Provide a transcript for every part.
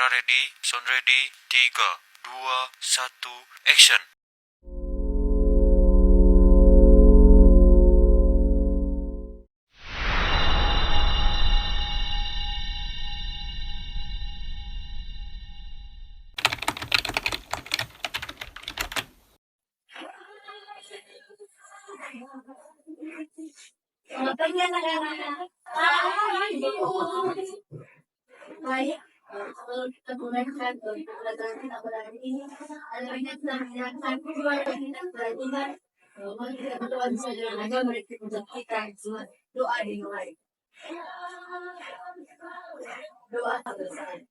Kamera ready, sound ready, 3, 2, 1, action. Baik, kalau kita gunakan pelajaran kita berarti ini adanya tindakan kedua kita berarti kan kita berdoa saja agar mereka menjadikan doa dimulai. Doa selesai.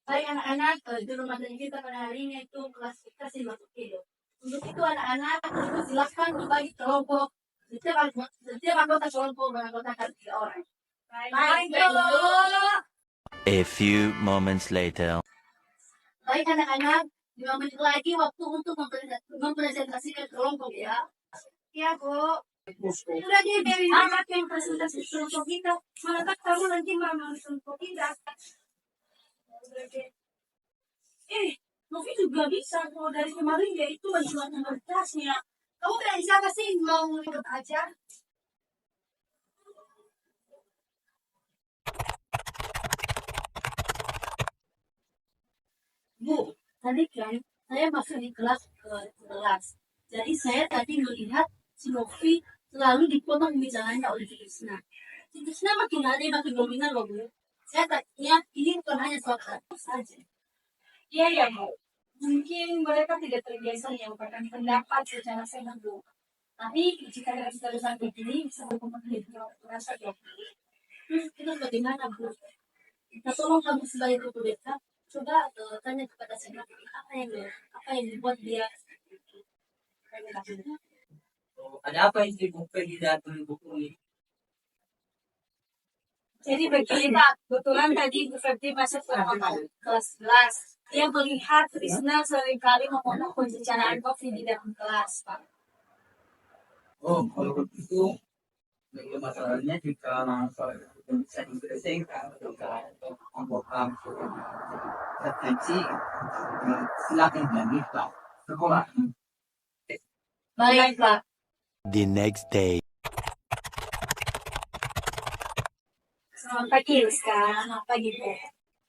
Baik anak-anak, di rumah tangga kita pada hari ini itu kelas kita sih masuk hidup. Untuk itu anak-anak itu silakan dibagi kelompok. Setiap anggota kelompok beranggotakan 3 orang. Baik, A few moments later. Baik anak-anak, 5 menit lagi waktu untuk mempresentasikan kelompok ya. Iya, Bu. Sudah diberi anak yang presentasi kelompok kita. Mana tahu nanti mama kelompok kita. Novi juga bisa. Kalau dari kemarin dia itu menjualkan berkasnya. Kamu tidak bisa kasih mau ikut aja. Bu, tadi kan saya masuk di kelas ke-11. Jadi saya tadi melihat si Novi selalu dipotong bicaranya oleh Krisna. Si Krisna makin hari makin dominan loh, Bu. Saya tadinya ini bukan hanya soal karakter saja. Iya ya, Bu. Mungkin mereka tidak terbiasa menyampaikan pendapat secara sehat, Bu. Tapi jika kita terus begini, bisa berkembang rasa ya. Itu bagaimana, Bu? Kita tolong kamu sebagai guru BK, coba tanya kepada saya apa yang dibuat dia seperti itu. Ada apa yang dibuka di dalam buku ini? Jadi begini, Pak. Kebetulan tadi Bu Febri masuk ke kelas 11. Dia melihat Krisna seringkali memotong pembicaraan Novi di dalam kelas, Pak. Oh, kalau begitu, masalahnya jika bisa diselesaikan untuk anggota retensi, silakan dilanjutkan sekolah. Baik, Pak. The next day. Selamat pagi, Rizka. Selamat pagi, Bu.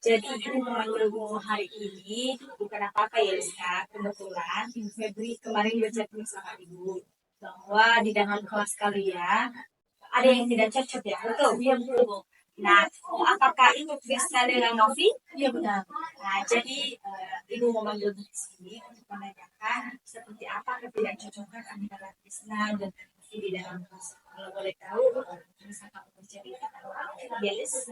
Jadi, Ibu memanggilmu hari ini bukan apa-apa ya, Rizka. Kebetulan, Ibu Febri kemarin bercakap sama Ibu bahwa di dalam kelas kalian ada yang tidak cocok ya. Betul? Iya, Bu. Nah, apakah Ibu Krisna dengan Novi? Iya, benar. Nah, jadi Ibu memanggil di sini untuk menanyakan seperti apa ketidakcocokan antara Krisna dan Novi di dalam kelas. Kalau boleh tahu, bisa kamu bercerita. Yes.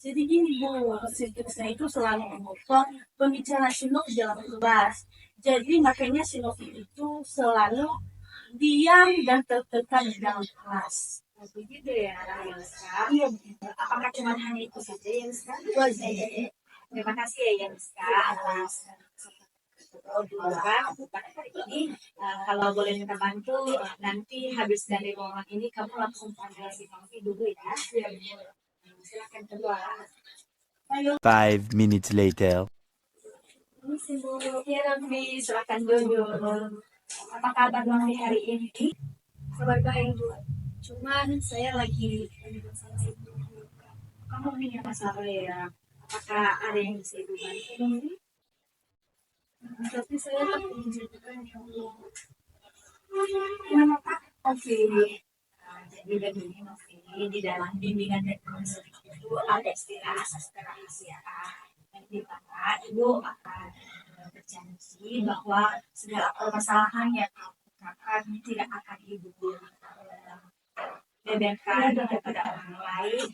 Jadi gini, Bu, si Krisna itu selalu memotong pembicaraan si Novi dalam kelas. Jadi makanya si Novi itu selalu diam dan tertekan di dalam kelas. Begitu ya, Rizka. Iya, Apakah cuma hanya itu saja ya, Rizka? Terima kasih ya, Rizka, atas obrolan pada hari ini. Kalau boleh minta bantu, nanti habis dari ruangan ini kamu langsung panggil si Novi dulu ya. Silakan kedua. 5 minutes later. Ya, Novi, silakan dulu. Apa kabar Novi hari ini? kabar baik, Bu. Cuman saya lagi masalah itu. Kamu punya masalah ya? Apakah ada yang bisa ibu bantu? Tapi saya tak menceritakan ya Allah. Kenapa Pak? Oke. Jadi begini Novi, di dalam bimbingan dan konseling itu ada istilah asas kerahasiaan. Yang di mana ibu akan berjanji bahwa segala permasalahan yang kamu katakan tidak akan ibu beberkan kepada orang lain.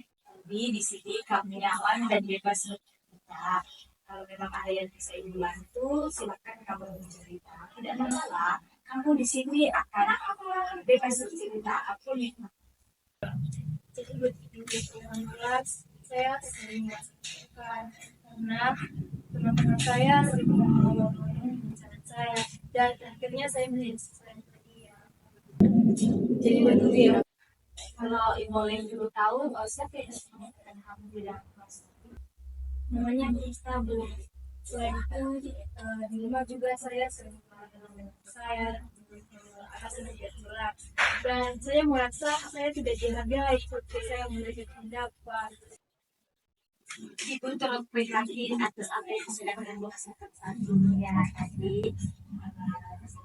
Jadi di sini kamu nyaman dan bebas bercerita. Kalau memang ada yang bisa ibu bantu, silakan kamu bercerita. Tidak masalah. Kamu di sini akan bebas bercerita apapun yang Jadi begini, saya sering merasakan karena teman-teman saya sering ngomong-ngomong bicara saya dan akhirnya saya menyelesaikan dia. Jadi begini ya. Kalau boleh dulu tahu, siapa yang kamu bilang namanya Isa belum. Selain itu di rumah juga saya sering saya akan sedikit berat dan saya merasa saya tidak dihargai seperti saya memberikan pendapat. Ibu turut prihatin atas apa yang sudah kamu rasakan saat ini ya tadi.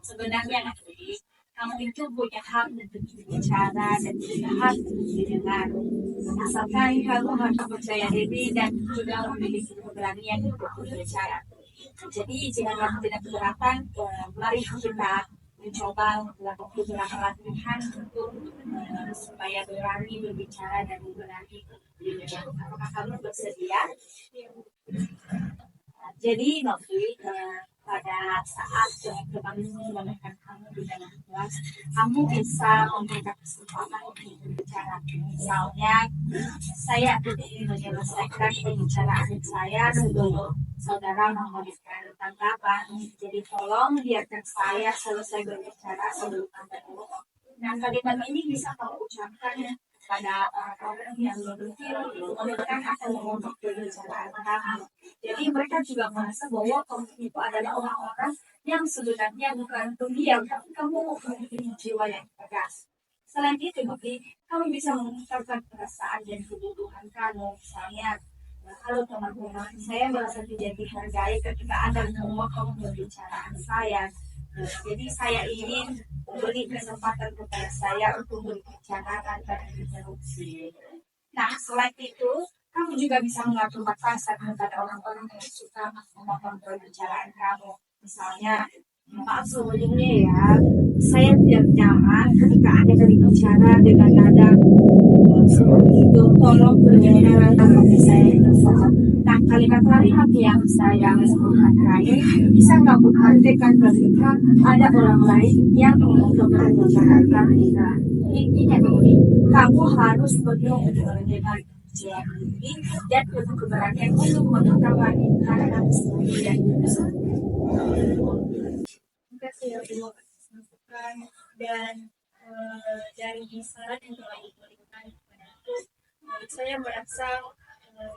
Sebenarnya nanti kamu itu punya hak untuk berbicara dan punya hak untuk didengar. Asalkan kamu harus percaya diri dan juga memiliki keberanian untuk berbicara. Jadi jika kamu tidak keberatan, mari kita mencoba melakukan beberapa latihan untuk supaya berani berbicara dan berani berbicara. Apakah kamu bersedia? Jadi Novi, pada saat kamu menekan kamu di dalam kelas, kamu bisa memberikan kesempatan untuk berbicara. Misalnya, saya ingin menyelesaikan pembicaraan saya sebelum saudara memberikan tanggapan. Jadi tolong biarkan saya selesai berbicara sebelum Anda ngomong. Nah, kalimat ini bisa kamu ucapkan pada orang yang mereka akan mengontrol pembicaraan kamu. Jadi mereka juga merasa bahwa kamu itu adalah orang-orang yang sebenarnya bukan pendiam, tapi kamu memiliki jiwa yang tegas. Selain itu, kamu bisa mengungkapkan perasaan dan kebutuhan kamu. Misalnya, halo teman-teman, saya merasa tidak dihargai ketika Anda membawa kamu berbicara saya. Jadi saya ingin memberi kesempatan kepada saya untuk berbicara tanpa interupsi. Nah, selain itu, kamu juga bisa mengatur batasan kepada orang-orang yang suka memotong perbicaraan kamu. Misalnya, maaf sebelumnya ya, saya tidak nyaman ketika Anda berbicara dengan nada seperti itu. Tolong berbicara tanpa saya tersebut. Nah, kalimat-kalimat yang saya sebutkan terakhir bisa kamu artikan ketika ada orang lain yang ingin berbicara kita. Intinya ini, kamu harus penuh dengan ini dan penuh keberanian untuk menetapkan karena dan terima kasih terima kasih masukan dan dari saran yang telah diberikan kepada aku, saya merasa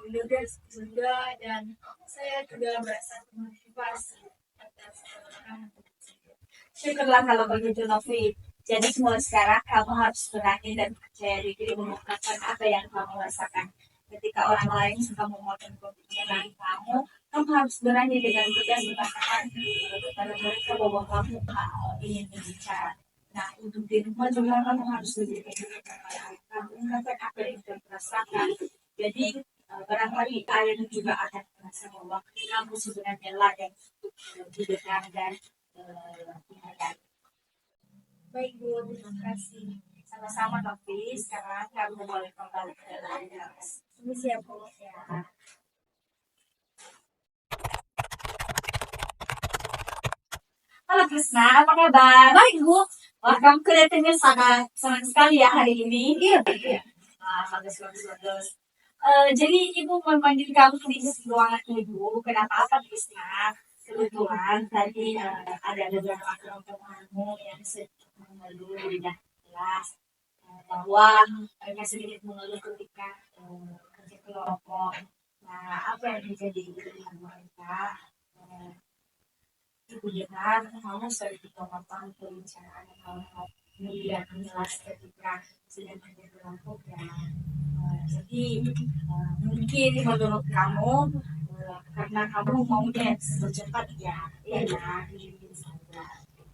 lega juga dan saya juga merasa termotivasi atas syukurlah kalau begitu Novi. Jadi mulai sekarang kamu harus berani dan percaya diri mengungkapkan apa yang kamu rasakan. Ketika orang lain suka memotong pembicaraan kamu, kamu harus berani dengan tegas mengatakan kepada mereka bahwa kamu ingin berbicara. Nah, untuk di rumah juga kamu harus lebih kamu mengatakan apa yang kamu rasakan. Jadi barangkali kalian juga akan merasa bahwa kamu sebenarnya layak untuk didengar dan dihargai. Baik Bu, terima kasih. Sama-sama Novi, sekarang kamu boleh kembali ke dalam kelas. Ini siap Bu ya. Halo Krisna, apa kabar? Baik Bu. Wah, kamu kelihatannya sangat senang sekali ya hari ini. Iya. Bagus. Jadi Ibu memanggil kamu di ruangan Ibu. Kenapa apa Krisna? Kebetulan tadi ada beberapa teman-temanmu yang sedang mengeluh di dalam kelas bahwa mereka sedikit mengeluh ketika kerja kelompok. Nah, apa yang terjadi dengan mereka? Ibu dengar kamu sering memotong pembicaraan hal-hal tidak jelas ketika sedang kerja kelompok ya. Jadi mungkin menurut kamu karena kamu maunya secepat ya, mungkin saja.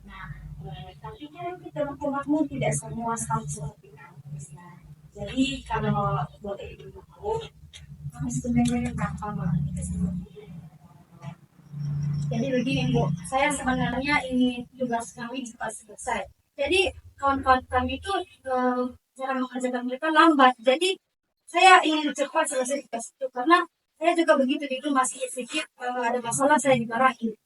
Nah, tapi kan teman-temanmu tidak semua sama seperti kamu. Nah, jadi kalau boleh ibu tahu, kamu sebenarnya gampang banget seperti itu. Jadi begini Bu, saya sebenarnya ingin tugas kami cepat selesai. Jadi kawan-kawan kami itu cara mengerjakan mereka lambat. Jadi saya ingin cepat selesai tugas itu karena saya juga begitu di rumah masih sedikit ada masalah saya dimarahin.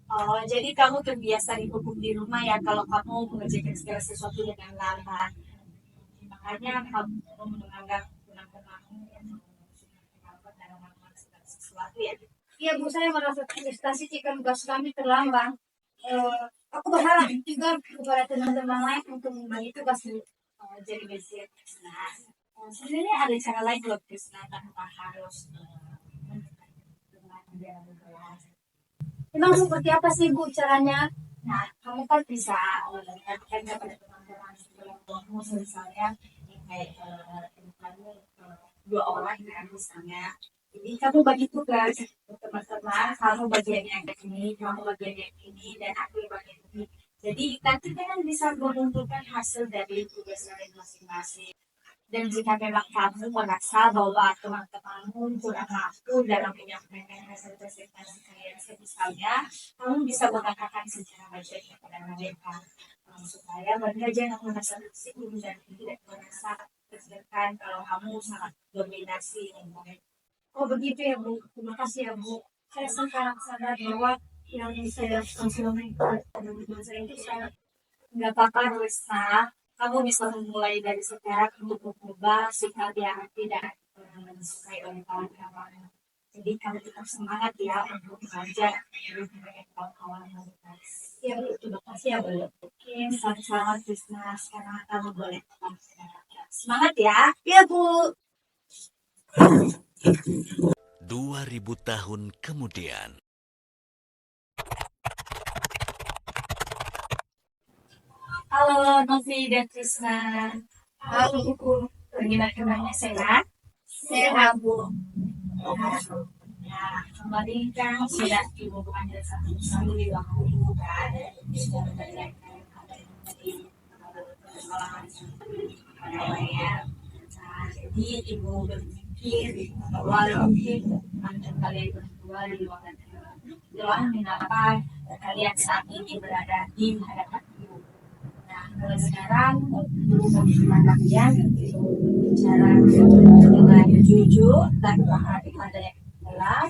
Oh, jadi kamu terbiasa dihukum di rumah ya kalau kamu mengerjakan segala sesuatu dengan lambat. Makanya kamu menganggap teman-temanmu yang lambat dalam melakukan segala sesuatu ya. Iya Bu, saya merasa frustasi jika tugas kami terlambat. Aku berharap juga kepada teman-teman lain untuk membagi tugas jadi basic. Nah, sebenarnya ada cara lain loh Krisna tanpa harus Emang seperti apa sih Bu caranya? Nah, kamu kan bisa mengatakan kepada teman-teman sebelum kamu misalnya yang kayak kamu dua orang kan misalnya. Jadi kamu bagi tugas untuk teman-teman, kamu bagian yang ini, kamu bagian yang ini, dan aku bagian ini. Jadi nanti kan bisa mengumpulkan hasil dari tugas kalian masing-masing. Dan jika memang kamu merasa bahwa teman-temanmu kurang mampu dalam menyampaikan hasil presentasi kalian misalnya, kamu bisa mengatakan secara baik kepada mereka supaya mereka jangan merasa tersinggung dan tidak merasa tertekan kalau kamu sangat dominasi. Oh begitu ya Bu. Terima kasih ya Bu. Saya sekarang sadar bahwa yang saya lakukan selama itu saya Nggak apa-apa, Rista. Kamu bisa memulai dari sekarang untuk mengubah sikap yang tidak disukai oleh kawan-kawan. Jadi kamu tetap semangat ya untuk belajar dengan kawan-kawan yang baik. ya Bu. Terima kasih ya Bu. Oke, selamat Rista. Sekarang kamu boleh semangat ya. Iya Bu. 2000 tahun kemudian. Halo Novi dan Krisna. Halo Bu. Bagaimana kabarnya sehat? Sehat Bu. Nah, kembali kan sudah ibu panggil satu di waktu ibu kan sudah mengerjakan dari persoalan ya. Nah, jadi ibu berpikir bahwa mungkin mantan kalian berdua di luar mengapa kalian saat ini berada di hadapan ibu. Nah, mulai sekarang kalian bicara dengan jujur tanpa ada yang gelap.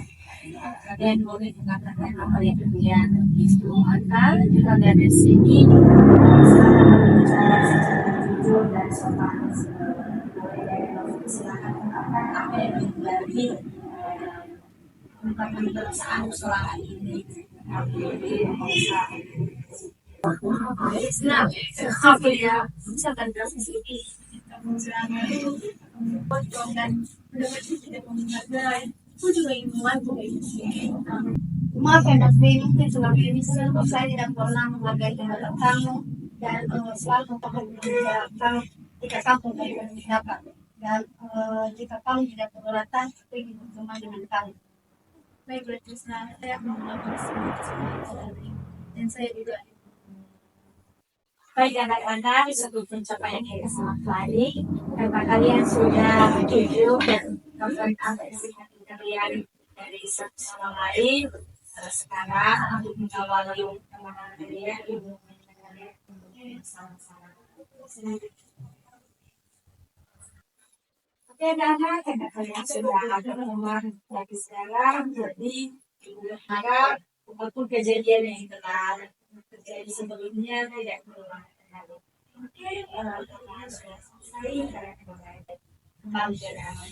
Kalian boleh mengatakan apa yang kalian itu akan kalian di sini bicara secara jujur dan sopan. Silakan mengatakan apa yang menjadi ungkapan perasaan selama ini. Islam. Apa ya? Misalkan dari sini. Misalnya itu pocong dan mendapat tidak menghargai. Aku juga ingin membantu. Maaf ya tapi mungkin selama ini saya tidak pernah menghargai terhadap kamu dan selalu memperhatikan kamu jika kamu tidak dapat dan jika kamu tidak keberatan aku ingin berteman dengan kamu. Baik berarti saya akan melakukan semua dan saya juga Baik anak-anak, satu pencapaian yang sangat baik karena kalian sudah jujur dan memberikan kesehatan kalian dari satu sama lain. Sekarang untuk mengawali teman kalian, ibu kalian sama-sama. Oke anak-anak, karena kalian sudah ada nomor lagi sekarang, jadi ibu berharap apapun kejadian yang telah terjadi sebelumnya tidak berulang kembali. Oke, kalian sudah selesai kalian kembali ke dalam.